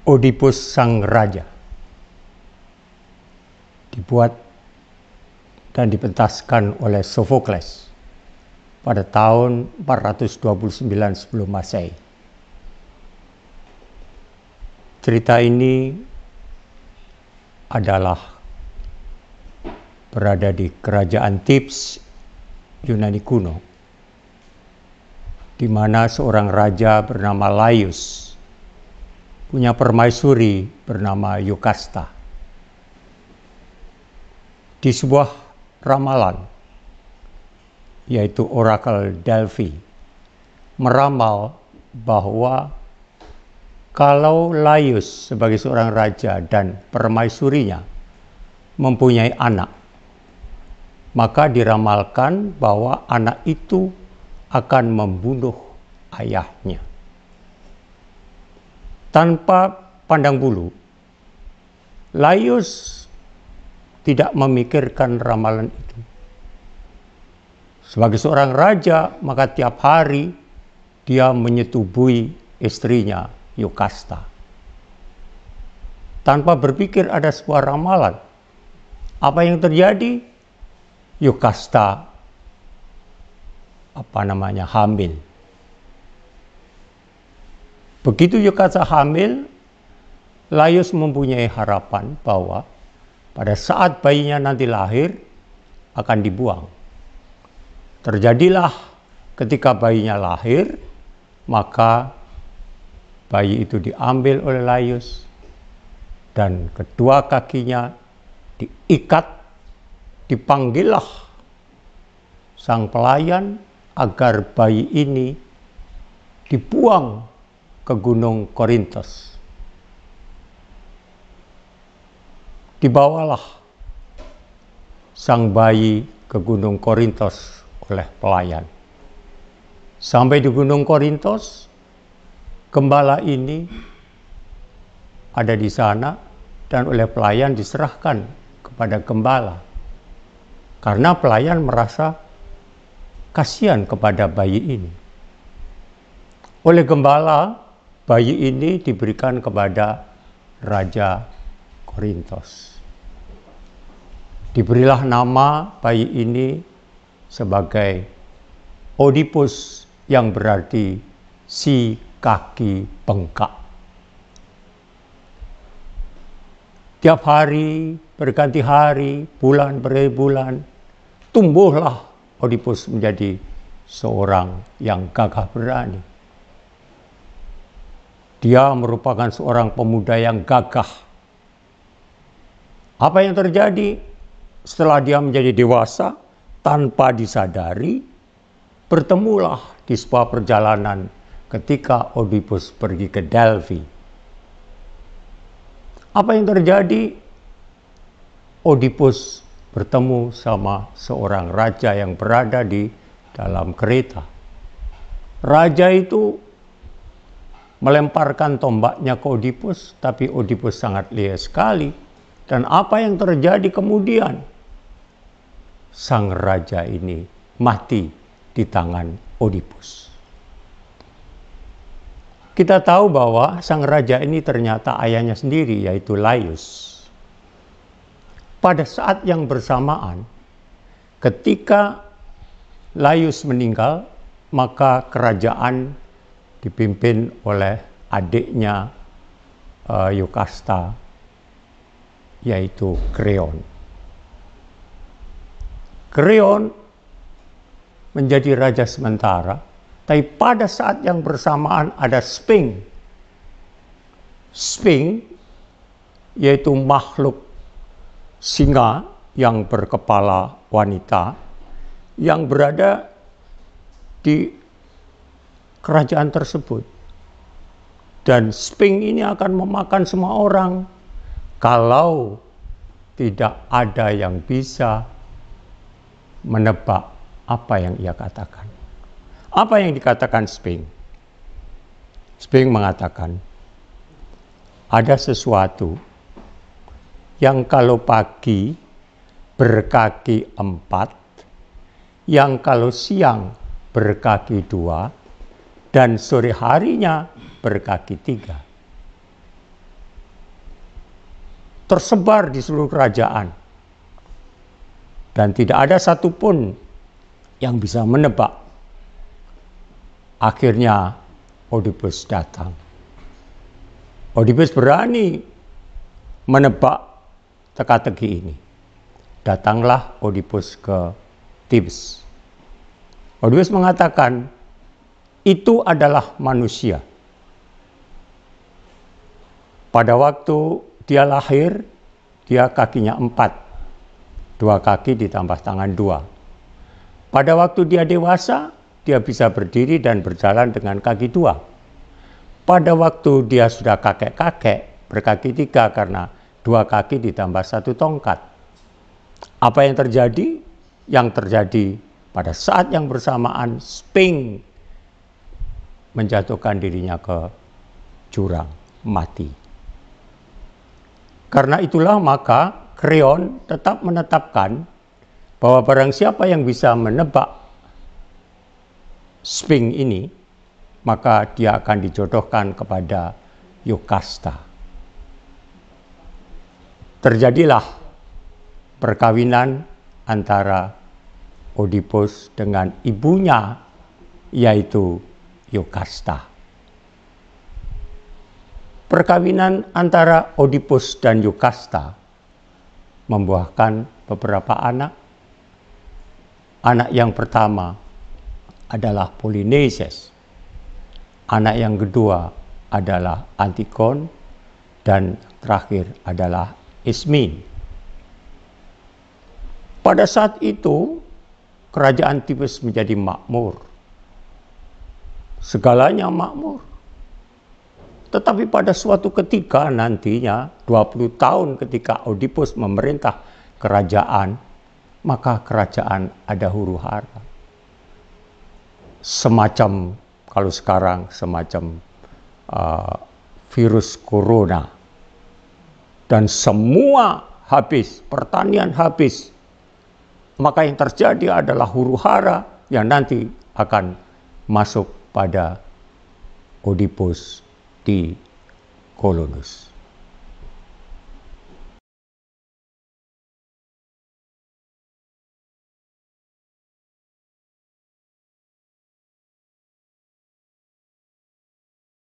Oedipus Sang Raja dibuat dan dipentaskan oleh Sophocles pada tahun 429 sebelum Masehi. Cerita ini adalah berada di kerajaan Thebes, Yunani kuno, di mana seorang raja bernama Laius punya permaisuri bernama Yocasta. Di sebuah ramalan, yaitu Orakel Delphi, meramal bahwa kalau Laius sebagai seorang raja dan permaisurinya mempunyai anak, maka diramalkan bahwa anak itu akan membunuh ayahnya. Tanpa pandang bulu, Laius tidak memikirkan ramalan itu. Sebagai seorang raja, maka tiap hari dia menyetubui istrinya, Yocasta. Tanpa berpikir ada sebuah ramalan. Apa yang terjadi? Yocasta hamil. Begitu Yocasta hamil, Laius mempunyai harapan bahwa pada saat bayinya nanti lahir akan dibuang. Terjadilah ketika bayinya lahir, maka bayi itu diambil oleh Laius dan kedua kakinya diikat, dipanggillah sang pelayan agar bayi ini dibuang ke Gunung Korintos. Dibawalah sang bayi ke Gunung Korintos oleh pelayan. Sampai di Gunung Korintos, gembala ini ada di sana dan oleh pelayan diserahkan kepada gembala. Karena pelayan merasa kasihan kepada bayi ini. Oleh gembala, bayi ini diberikan kepada Raja Korintos. Diberilah nama bayi ini sebagai Oedipus, yang berarti si kaki bengkak. Tiap hari berganti hari, bulan berbulan, tumbuhlah Oedipus menjadi seorang yang gagah berani. Dia merupakan seorang pemuda yang gagah. Apa yang terjadi setelah dia menjadi dewasa, tanpa disadari, bertemulah di sebuah perjalanan ketika Oedipus pergi ke Delphi. Apa yang terjadi? Oedipus bertemu sama seorang raja yang berada di dalam kereta. Raja itu melemparkan tombaknya ke Oedipus, tapi Oedipus sangat lihai sekali. Dan apa yang terjadi kemudian? Sang raja ini mati di tangan Oedipus. Kita tahu bahwa sang raja ini ternyata ayahnya sendiri, yaitu Laius. Pada saat yang bersamaan, ketika Laius meninggal, maka kerajaan dipimpin oleh adiknya Yocasta, yaitu Kreon. Kreon menjadi raja sementara, tapi pada saat yang bersamaan ada Sphinx. Sphinx yaitu makhluk singa yang berkepala wanita yang berada di kerajaan tersebut. Dan Sphinx ini akan memakan semua orang kalau tidak ada yang bisa menebak apa yang ia katakan. Apa yang dikatakan Sphinx? Sphinx mengatakan, ada sesuatu yang kalau pagi berkaki 4, yang kalau siang berkaki 2, dan sore harinya berkaki 3. tersebar di seluruh kerajaan. Dan tidak ada satupun yang bisa menebak. Akhirnya Oedipus datang. Oedipus berani menebak teka-teki ini. Datanglah Oedipus ke Thebes. Oedipus mengatakan, itu adalah manusia. Pada waktu dia lahir, dia kakinya 4. 2 kaki ditambah tangan 2. Pada waktu dia dewasa, dia bisa berdiri dan berjalan dengan kaki 2. Pada waktu dia sudah kakek-kakek, berkaki 3 karena 2 kaki ditambah 1 tongkat. Apa yang terjadi? Yang terjadi pada saat yang bersamaan, Sphinx menjatuhkan dirinya ke jurang, mati. Karena itulah maka Kreon tetap menetapkan bahwa barang siapa yang bisa menebak Sphinx ini, maka dia akan dijodohkan kepada Yokasta. Terjadilah perkawinan antara Oedipus dengan ibunya, yaitu Yokasta. Perkawinan antara Oedipus dan Yokasta membuahkan beberapa anak. Anak yang pertama adalah Polinices. Anak yang kedua adalah Antikon, dan terakhir adalah Ismene. Pada saat itu, kerajaan Thebes menjadi makmur. Segalanya makmur. Tetapi pada suatu ketika nantinya, 20 tahun ketika Oedipus memerintah kerajaan, maka kerajaan ada huru-hara. Semacam, kalau sekarang, semacam virus corona. Dan semua habis, pertanian habis. Maka yang terjadi adalah huru-hara yang nanti akan masuk pada Oedipus di Kolonus.